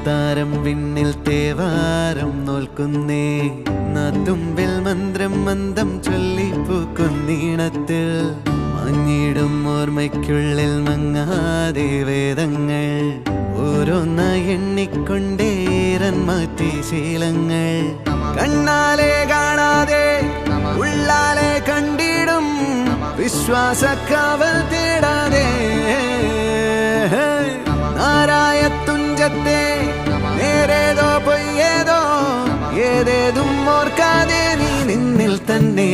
താരം വിണ്ണിൽ തേവാരം നോൽക്കുന്നേ നാത്തുമ്പിൽ മന്ത്രം മന്ദം ചൊല്ലിപ്പൂക്കുന്നീണത്തിൽ മഞ്ഞിടും ഓർമ്മയ്ക്കുള്ളിൽ മങ്ങാതെ വേദങ്ങൾ ഓരോന്നായി എണ്ണിക്കൊണ്ടേരൻ മാറ്റി ശീലങ്ങൾ കണ്ണാലെ കാണാതെ ഉള്ളാലെ കണ്ടിടും വിശ്വാസക്കാവൽ തേടാതെ നാരായ തുഞ്ചത്തെ നേരേതോ പൊയ്യേതോ ഏതേതും ഓർക്കാതെ നീ നിന്നിൽ തന്നെ